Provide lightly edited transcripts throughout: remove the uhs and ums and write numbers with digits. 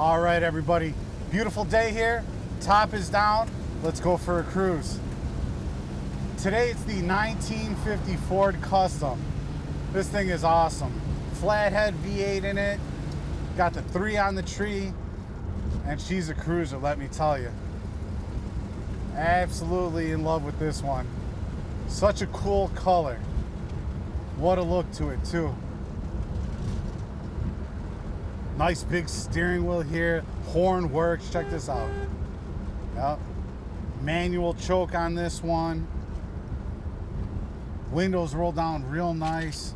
All right, everybody. Beautiful day here. Top is down. Let's go for a cruise. Today it's the 1950 Ford Custom. This thing is awesome. Flathead V8 in it. Got the 3 on the tree. And she's a cruiser, let me tell you. Absolutely in love with this one. Such a cool color. What a look to it, too. Nice big steering wheel here. Horn works. Check this out. Yep. Manual choke on this one. Windows roll down real nice.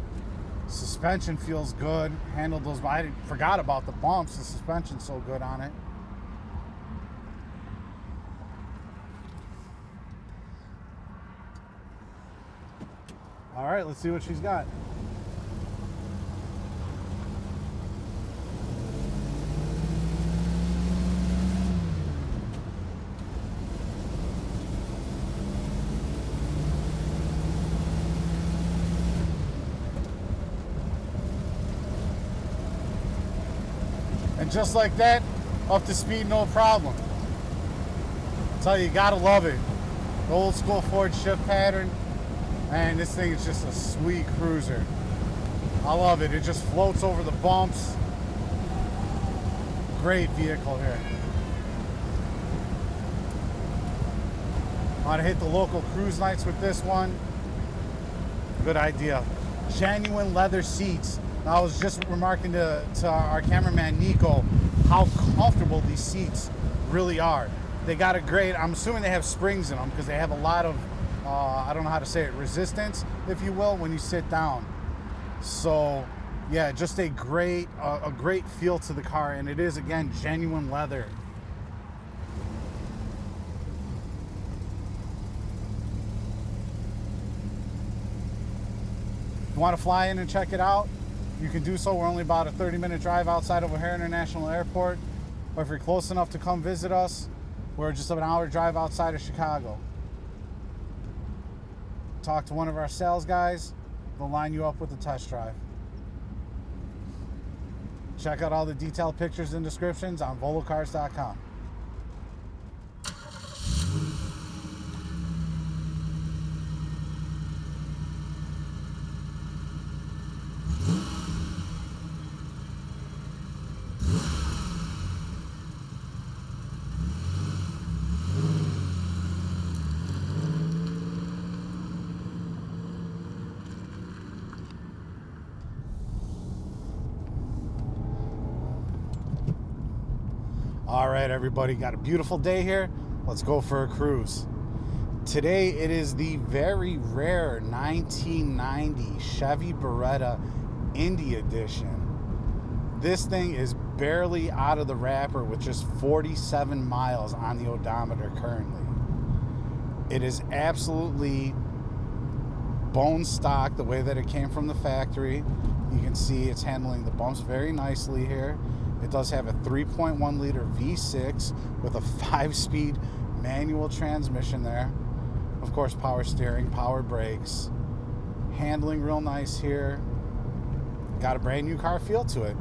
Suspension feels good. Handled those. I forgot about the bumps. The suspension's so good on it. All right, let's see what she's got. And just like that, up to speed, no problem. I tell you, gotta love it. The old school Ford shift pattern. And this thing is just a sweet cruiser. I love it. It just floats over the bumps. Great vehicle here. Want to hit the local cruise nights with this one? Good idea. Genuine leather seats. Now, I was just remarking to our cameraman Nico how comfortable these seats really are. They got a great, I'm assuming they have springs in them because they have a lot of, I don't know how to say it, resistance, if you will, when you sit down. So, yeah, just a great feel to the car, and it is, again, genuine leather. You want to fly in and check it out? You can do so. We're only about a 30-minute drive outside of O'Hare International Airport. Or if you're close enough to come visit us, we're just an hour drive outside of Chicago. Talk to one of our sales guys. They'll line you up with a test drive. Check out all the detailed pictures and descriptions on volocars.com. All right, everybody, got a beautiful day here. Let's go for a cruise. Today, it is the very rare 1990 Chevy Beretta Indy edition. This thing is barely out of the wrapper with just 47 miles on the odometer currently. It is absolutely bone stock the way that it came from the factory. You can see it's handling the bumps very nicely here. It does have a 3.1 liter V6 with a 5-speed manual transmission there. Of course, power steering, power brakes. Handling real nice here. Got a brand new car feel to it.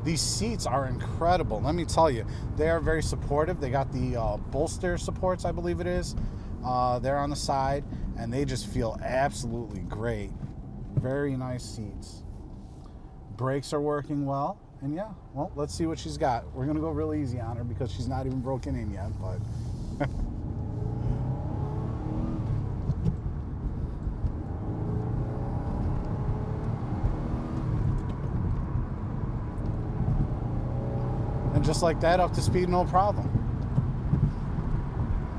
These seats are incredible. Let me tell you, they are very supportive. They got the bolster supports, I believe it is. They're on the side, and they just feel absolutely great. Very nice seats. Brakes are working well. And yeah, well, let's see what she's got. We're going to go real easy on her because she's not even broken in yet, but... And just like that, up to speed, no problem.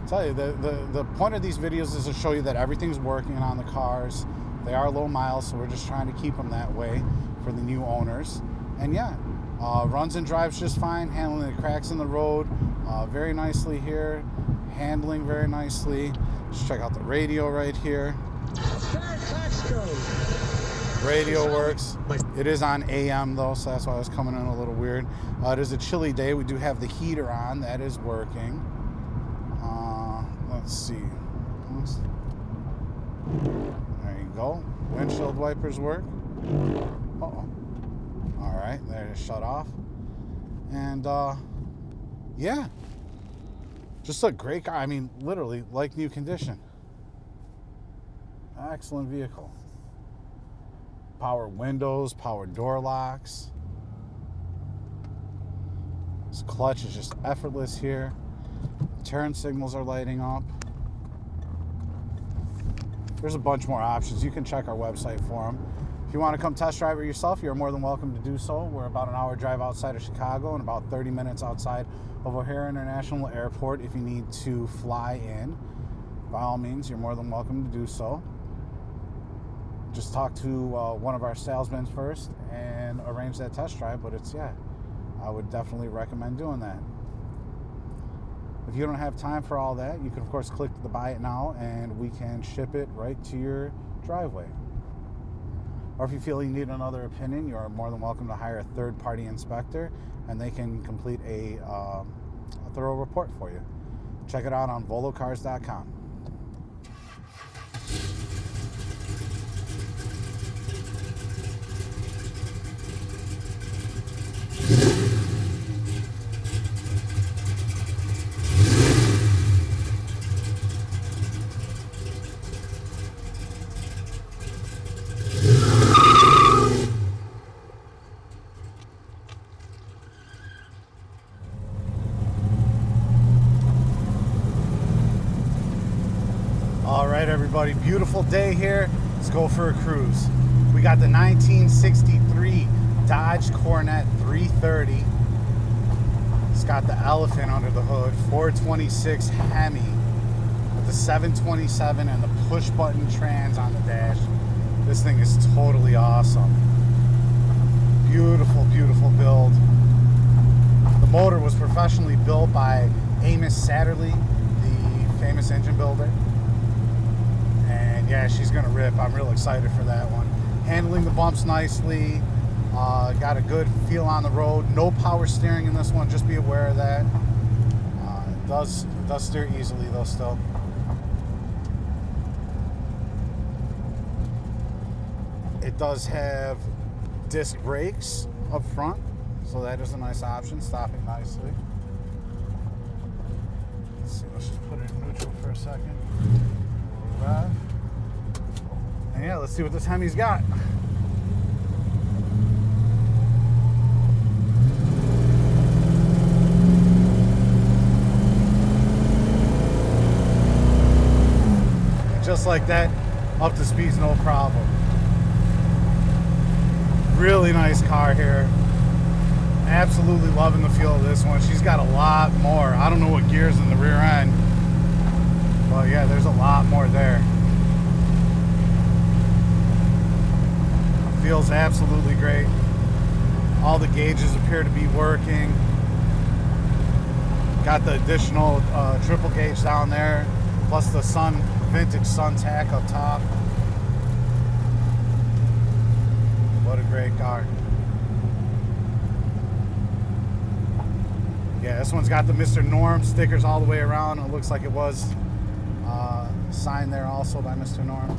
I'll tell you, the point of these videos is to show you that everything's working on the cars. They are low miles, so we're just trying to keep them that way for the new owners. And yeah, runs and drives just fine, handling the cracks in the road very nicely here, handling very nicely. Just check out the radio right here. Radio works. It is on AM though, so that's why I was coming in a little weird. It is a chilly day. We do have the heater on. That is working. Let's see. There you go. Windshield wipers work. Uh-oh. All right, there it is, shut off. And yeah, just a great car. I mean, literally like new condition. Excellent vehicle. Power windows, power door locks. This clutch is just effortless here. Turn signals are lighting up. There's a bunch more options. You can check our website for them. If you want to come test drive it yourself, you're more than welcome to do so. We're about an hour drive outside of Chicago and about 30 minutes outside of O'Hare International Airport. If you need to fly in, by all means, you're more than welcome to do so. Just talk to one of our salesmen first and arrange that test drive. But I would definitely recommend doing that. If you don't have time for all that, you can of course click the buy it now and we can ship it right to your driveway. Or if you feel you need another opinion, you are more than welcome to hire a third-party inspector and they can complete a thorough report for you. Check it out on volocars.com. All right, everybody, beautiful day here. Let's go for a cruise. We got the 1963 Dodge Coronet 330. It's got the elephant under the hood, 426 Hemi with the 727 and the push button trans on the dash. This thing is totally awesome. Beautiful, beautiful build. The motor was professionally built by Amos Satterley, the famous engine builder. And yeah, she's gonna rip. I'm real excited for that one. Handling the bumps nicely. Got a good feel on the road. No power steering in this one. Just be aware of that. It does steer easily though still. It does have disc brakes up front, so that is a nice option. Stopping nicely. Let's see. Let's just put it in neutral for a second. Right. And yeah, let's see what this Hemi's got. Just like that, up to speed's no problem. Really nice car here. Absolutely loving the feel of this one. She's got a lot more. I don't know what gear's in the rear end. Well, yeah, there's a lot more there. Feels absolutely great. All the gauges appear to be working. Got the additional triple gauge down there, plus the vintage Sun tack up top. What a great car. Yeah, this one's got the Mr. Norm stickers all the way around. It looks like it was signed there also by Mr. Norm.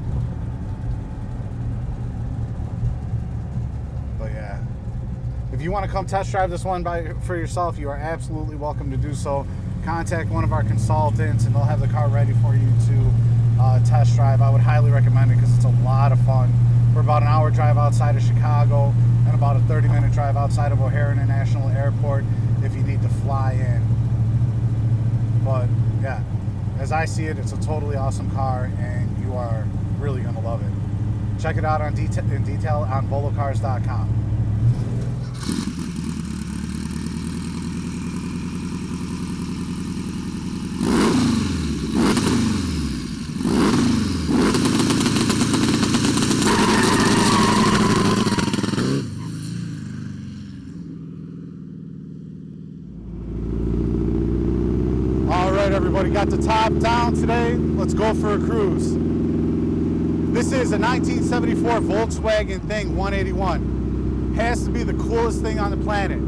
But yeah, if you want to come test drive this one for yourself, you are absolutely welcome to do so. Contact one of our consultants and they'll have the car ready for you to test drive. I would highly recommend it because it's a lot of fun. We're about an hour drive outside of Chicago and about a 30-minute drive outside of O'Hare International Airport if you need to fly in. But yeah, as I see it, it's a totally awesome car and you are really going to love it. Check it out in detail on volocars.com. All right, everybody, got the top down today. Let's go for a cruise. This is a 1974 Volkswagen Thing 181. Has to be the coolest thing on the planet.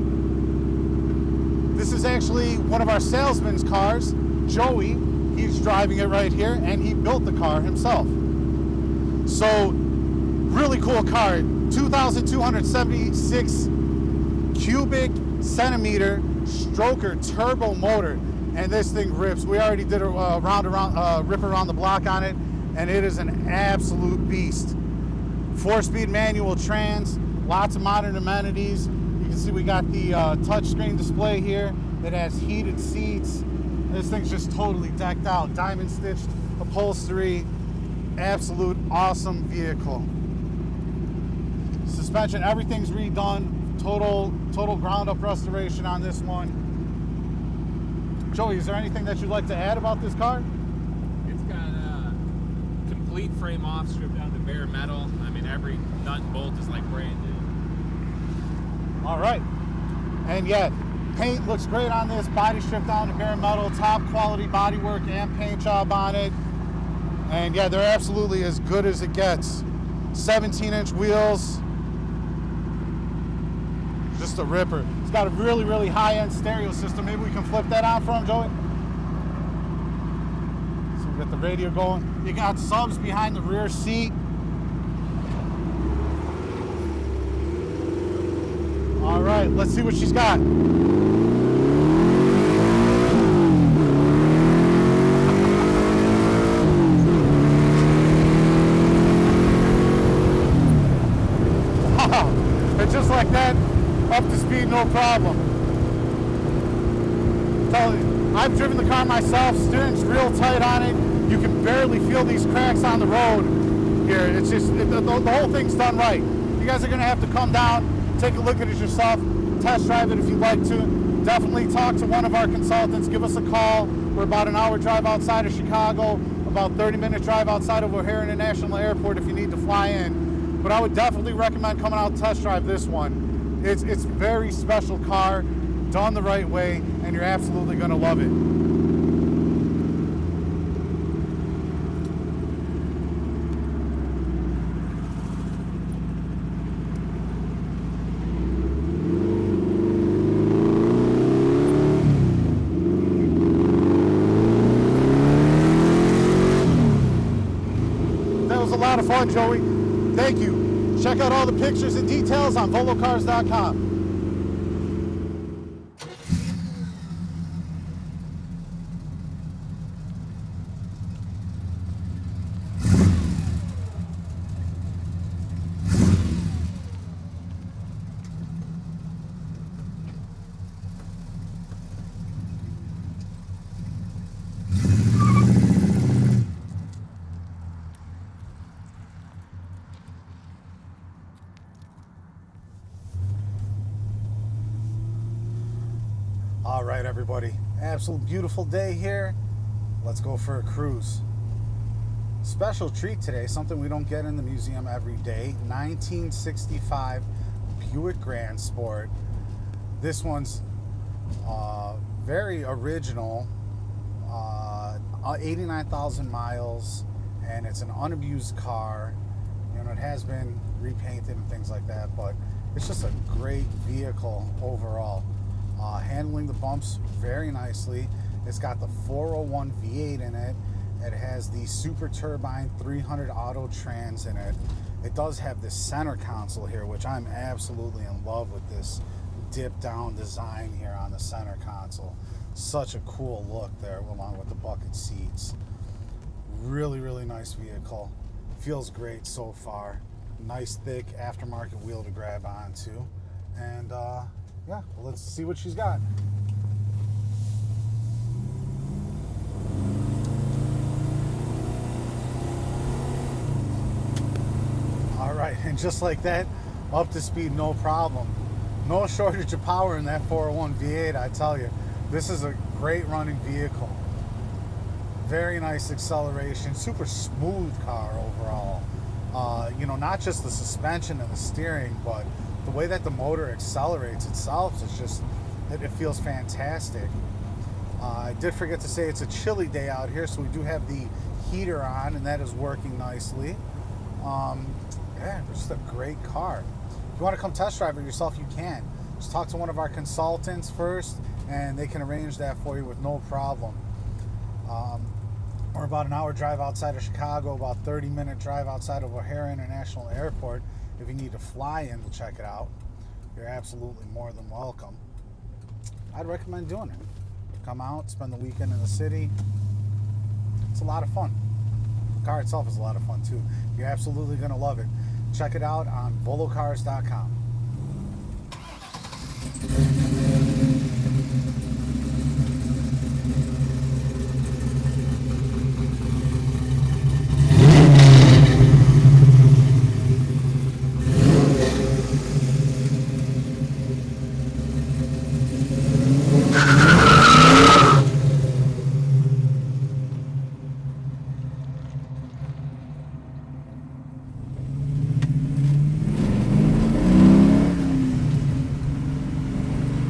This is actually one of our salesman's cars, Joey. He's driving it right here, and he built the car himself. So, really cool car. 2,276 cubic centimeter stroker turbo motor, and this thing rips. We already did a rip around the block on it, and it is an absolute beast. 4-speed manual trans, lots of modern amenities. You can see we got the touchscreen display here. It has heated seats. This thing's just totally decked out. Diamond stitched upholstery. Absolute awesome vehicle. Suspension, everything's redone. Total ground up restoration on this one. Joey, is there anything that you'd like to add about this car? It's got a complete frame off, stripped down to bare metal. I mean, every nut and bolt is like brand new. All right. And yeah, paint looks great on this. Body stripped down to bare metal. Top quality bodywork and paint job on it. And yeah, they're absolutely as good as it gets. 17-inch wheels. Just a ripper. It's got a really, really high-end stereo system. Maybe we can flip that on for him, Joey. So we got the radio going. You got subs behind the rear seat. All right, let's see what she's got. Wow, and just like that, up to speed, no problem. I've driven the car myself. Steering's real tight on it. You can barely feel these cracks on the road here. It's just, the whole thing's done right. You guys are gonna have to come down, take a look at it yourself, test drive it if you'd like to. Definitely talk to one of our consultants. Give us a call. We're about an hour drive outside of Chicago, about 30-minute drive outside of O'Hare International Airport if you need to fly in. But I would definitely recommend coming out and test drive this one. It's a very special car, done the right way, and you're absolutely going to love it. That was a lot of fun, Joey. Thank you. Check out all the pictures and details on volocars.com. All right, everybody, absolute beautiful day here. Let's go for a cruise. Special treat today, something we don't get in the museum every day. 1965 Buick Gran Sport. This one's very original, 89,000 miles, and it's an unabused car. You know, it has been repainted and things like that, but it's just a great vehicle overall. Handling the bumps very nicely. It's got the 401 V8 in it. It has the Super Turbine 300 Auto Trans in it. It does have this center console here, which I'm absolutely in love with this dip down design here on the center console. Such a cool look there along with the bucket seats. Really, really nice vehicle. Feels great so far. Nice thick aftermarket wheel to grab onto. And yeah, well, let's see what she's got. All right, and just like that, up to speed, no problem. No shortage of power in that 401 V8, I tell you. This is a great running vehicle. Very nice acceleration, super smooth car overall. You know, not just the suspension and the steering, but the way that the motor accelerates itself is just, it feels fantastic. I did forget to say it's a chilly day out here, so we do have the heater on, and that is working nicely. Yeah, it's just a great car. If you want to come test drive it yourself, you can. Just talk to one of our consultants first, and they can arrange that for you with no problem. We're about an hour drive outside of Chicago, about 30-minute drive outside of O'Hare International Airport. If you need to fly in to check it out, you're absolutely more than welcome. I'd recommend doing it. Come out, spend the weekend in the city. It's a lot of fun. The car itself is a lot of fun too. You're absolutely going to love it. Check it out on volocars.com.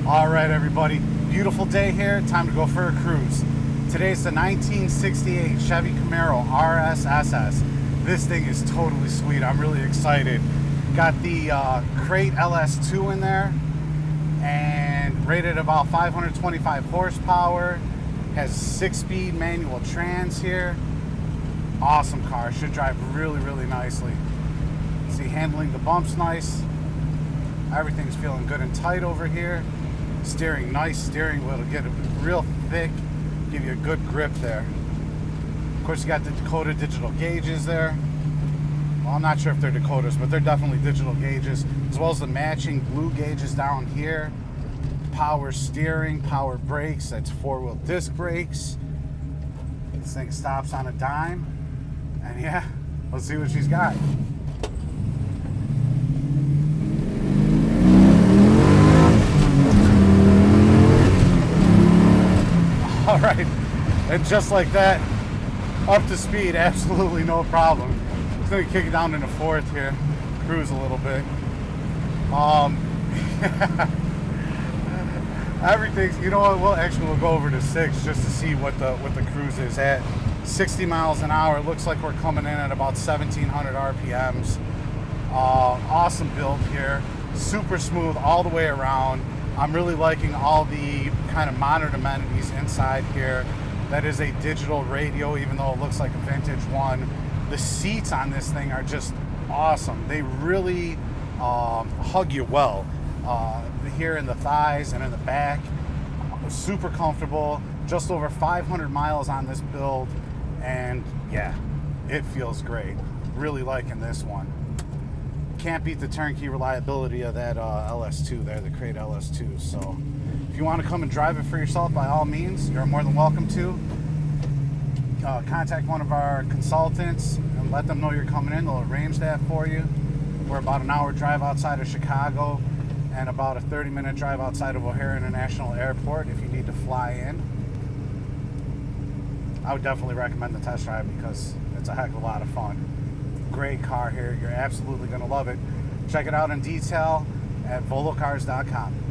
All right, everybody, beautiful day here. Time to go for a cruise. Today's the 1968 Chevy Camaro RS SS. This thing is totally sweet. I'm really excited. Got the crate LS2 in there and rated about 525 horsepower. Has 6-speed manual trans here. Awesome car. Should drive really, really nicely. See, handling the bumps nice. Everything's feeling good and tight over here. Steering, nice steering wheel to get it real thick, give you a good grip there. Of course, you got the Dakota digital gauges there. Well, I'm not sure if they're Dakotas, but they're definitely digital gauges, as well as the matching blue gauges down here. Power steering, power brakes, that's 4-wheel disc brakes. This thing stops on a dime. And yeah, let's see what she's got. All right, and just like that, up to speed, absolutely no problem. Just gonna kick it down into fourth here, cruise a little bit. Everything's, you know what? We'll go over to 6 just to see what the cruise is at. 60 miles an hour. It looks like we're coming in at about 1,700 RPMs. Awesome build here, super smooth all the way around. I'm really liking all the kind of modern amenities inside here. That is a digital radio, even though it looks like a vintage one. The seats on this thing are just awesome. They really hug you well. Here in the thighs and in the back. Super comfortable. Just over 500 miles on this build. And yeah, it feels great. Really liking this one. Can't beat the turnkey reliability of that LS2 there, the crate LS2. So if you want to come and drive it for yourself, by all means, you're more than welcome to. Contact one of our consultants and let them know you're coming in. They'll arrange that for you. We're about an hour drive outside of Chicago and about a 30-minute drive outside of O'Hare International Airport if you need to fly in. I would definitely recommend the test drive because it's a heck of a lot of fun. Great car here. You're absolutely going to love it. Check it out in detail at volocars.com.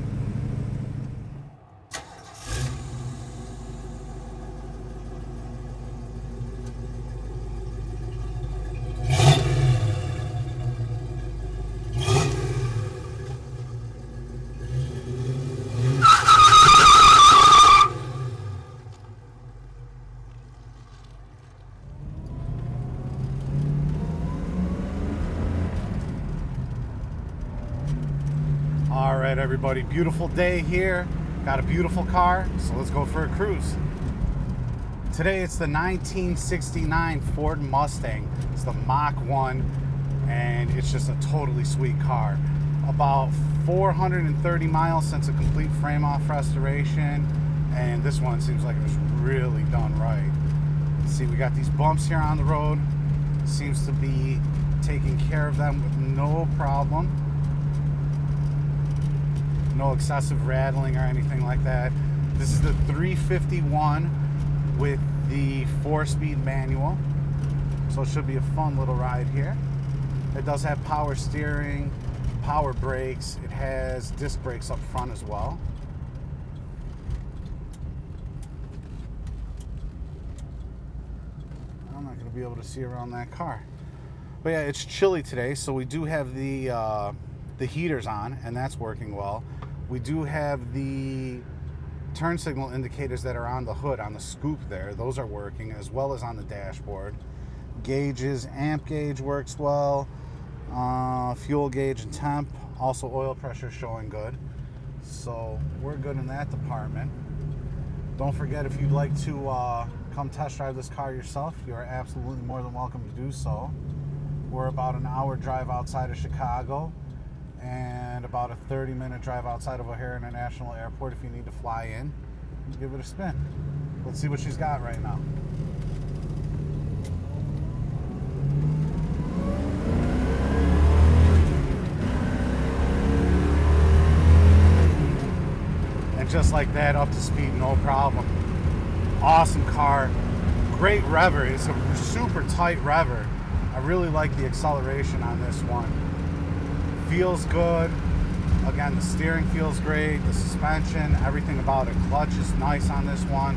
All right, everybody, beautiful day here. Got a beautiful car, so let's go for a cruise. Today it's the 1969 Ford Mustang. It's the Mach 1, and it's just a totally sweet car. About 430 miles since a complete frame-off restoration, and this one seems like it was really done right. See, we got these bumps here on the road. Seems to be taking care of them with no problem. No excessive rattling or anything like that. This is the 351 with the 4-speed manual, so it should be a fun little ride here. It does have power steering, power brakes. It has disc brakes up front as well. I'm not going to be able to see around that car, but yeah, it's chilly today, so we do have the heaters on, and that's working well. We do have the turn signal indicators that are on the hood, on the scoop there. Those are working, as well as on the dashboard. Gauges, amp gauge works well. Fuel gauge and temp. Also oil pressure showing good. So we're good in that department. Don't forget, if you'd like to come test drive this car yourself, you are absolutely more than welcome to do so. We're about an hour drive outside of Chicago and about a 30-minute drive outside of O'Hare International Airport. If you need to fly in, give it a spin. Let's see what she's got right now. And just like that, up to speed, no problem. Awesome car. Great rever. It's a super tight rever. I really like the acceleration on this one. Feels good. Again, the steering feels great. The suspension, everything about it. Clutch is nice on this one.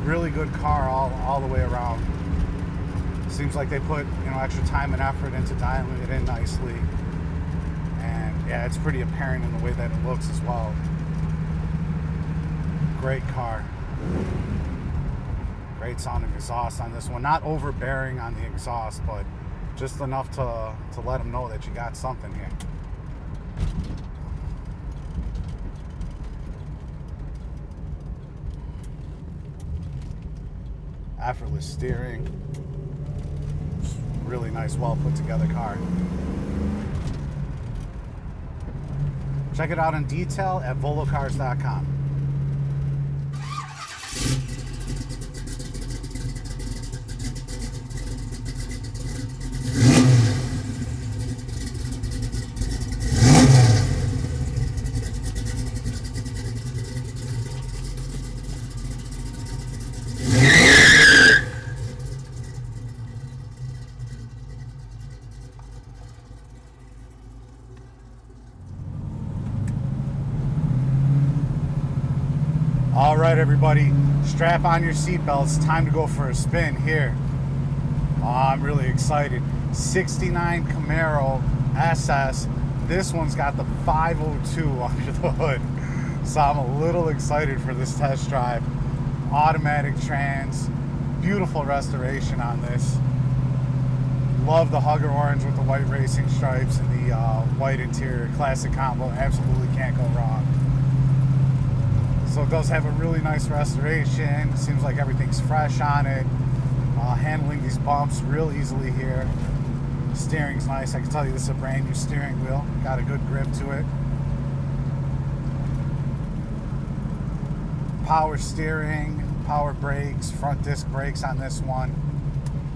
Really good car all the way around. Seems like they put, you know, extra time and effort into dialing it in nicely. And yeah, it's pretty apparent in the way that it looks as well. Great car. Great sounding exhaust on this one. Not overbearing on the exhaust, but just enough to let them know that you got something here. Effortless steering. Really nice, well put together car. Check it out in detail at volocars.com. All right, everybody, strap on your seatbelts. Time to go for a spin here. Oh, I'm really excited. 69 Camaro SS. This one's got the 502 under the hood. So I'm a little excited for this test drive. Automatic trans. Beautiful restoration on this. Love the hugger orange with the white racing stripes and the white interior. Classic combo. Absolutely can't go wrong. So it does have a really nice restoration. Seems like everything's fresh on it. Handling these bumps real easily here. Steering's nice. I can tell you this is a brand new steering wheel. Got a good grip to it. Power steering, power brakes, front disc brakes on this one.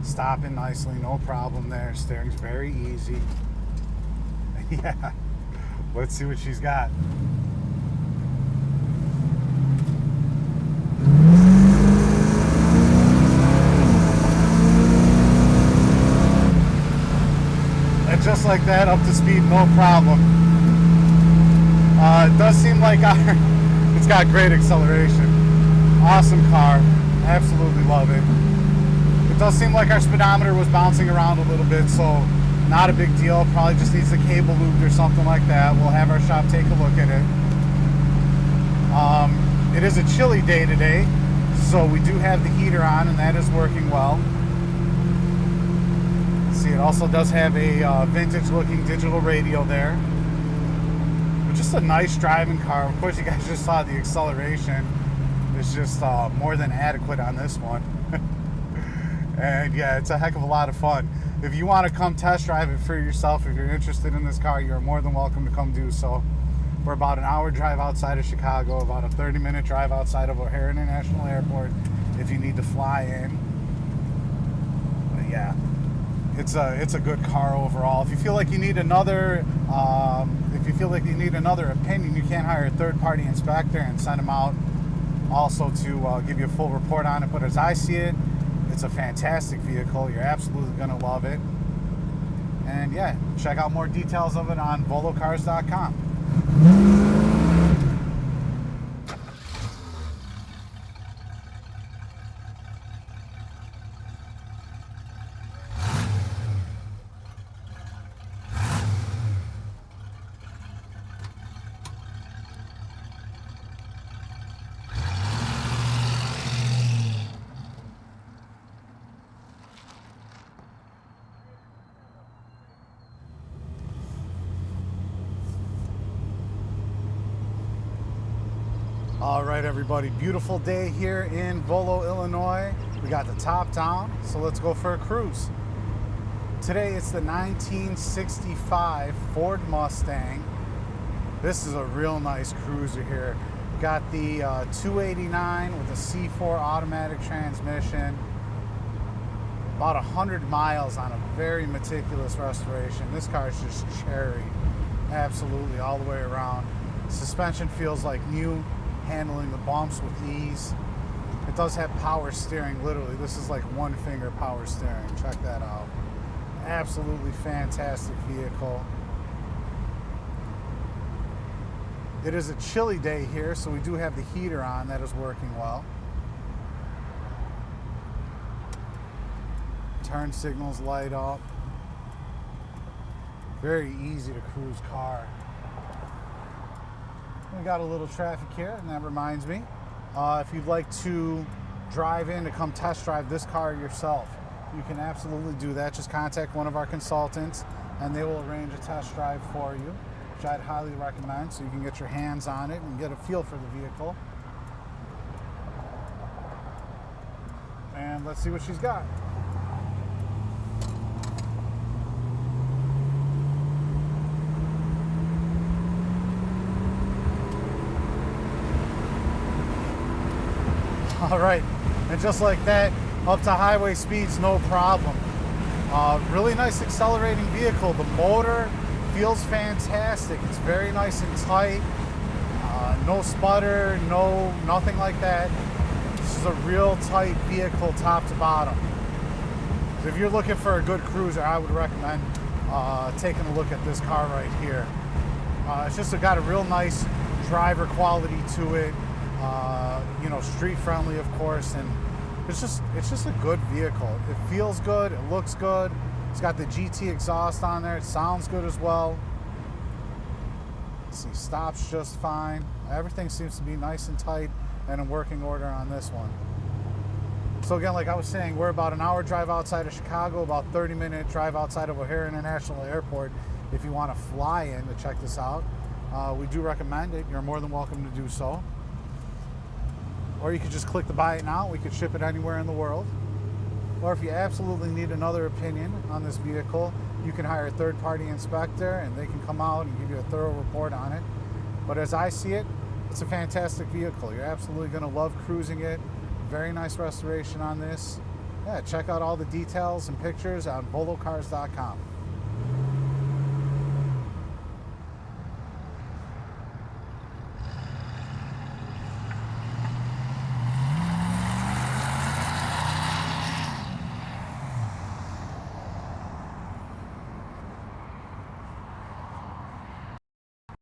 Stopping nicely, no problem there. Steering's very easy. Yeah, let's see what she's got. And just like that, up to speed, no problem. It does seem like it's got great acceleration. Awesome car, absolutely love it. It does seem like our speedometer was bouncing around a little bit, so not a big deal. Probably just needs a cable looped or something like that. We'll have our shop take a look at it. It is a chilly day today, so we do have the heater on, and that is working well. See, it also does have a vintage-looking digital radio there. But just a nice driving car. Of course, you guys just saw the acceleration. It's just more than adequate on this one. And yeah, it's a heck of a lot of fun. If you want to come test drive it for yourself, if you're interested in this car, you're more than welcome to come do so. We're about an hour drive outside of Chicago, about a 30-minute drive outside of O'Hare International Airport if you need to fly in. But yeah, it's a good car overall. If you feel like you need another opinion, you can hire a third-party inspector and send them out also to give you a full report on it. But as I see it, it's a fantastic vehicle. You're absolutely going to love it. And yeah, check out more details of it on volocars.com. All right, everybody, beautiful day here in Volo, Illinois. We got the top down, so let's go for a cruise. Today it's the 1965 Ford Mustang. This is a real nice cruiser here. Got the 289 with a C4 automatic transmission. About 100 miles on a very meticulous restoration. This car is just cherry, absolutely all the way around. Suspension feels like new, handling the bumps with ease. It does have power steering, literally. This is like one finger power steering. Check that out. Absolutely fantastic vehicle. It is a chilly day here, so we do have the heater on. That is working well. Turn signals light up. Very easy to cruise car. We got a little traffic here, and that reminds me, if you'd like to drive in to come test drive this car yourself, you can absolutely do that. Just contact one of our consultants and they will arrange a test drive for you, which I'd highly recommend, so you can get your hands on it and get a feel for the vehicle. And let's see what she's got. All right, and just like that, up to highway speeds, no problem. Really nice accelerating vehicle. The motor feels fantastic. It's very nice and tight. No sputter, nothing like that. This is a real tight vehicle top to bottom. So if you're looking for a good cruiser, I would recommend taking a look at this car right here. It's just got a real nice driver quality to it. You know, street friendly, of course, and it's just a good vehicle. It feels good, it looks good. It's got the GT exhaust on there. It sounds good as well. Let's see, stops just fine. Everything seems to be nice and tight and in working order on this one. So again, like I was saying, we're about an hour drive outside of Chicago, about 30-minute drive outside of O'Hare International Airport. If you want to fly in to check this out, we do recommend it. You're more than welcome to do so. Or you could just click the buy it now. We could ship it anywhere in the world. Or if you absolutely need another opinion on this vehicle, you can hire a third-party inspector and they can come out and give you a thorough report on it. But as I see it, it's a fantastic vehicle. You're absolutely going to love cruising it. Very nice restoration on this. Yeah, check out all the details and pictures on volocars.com.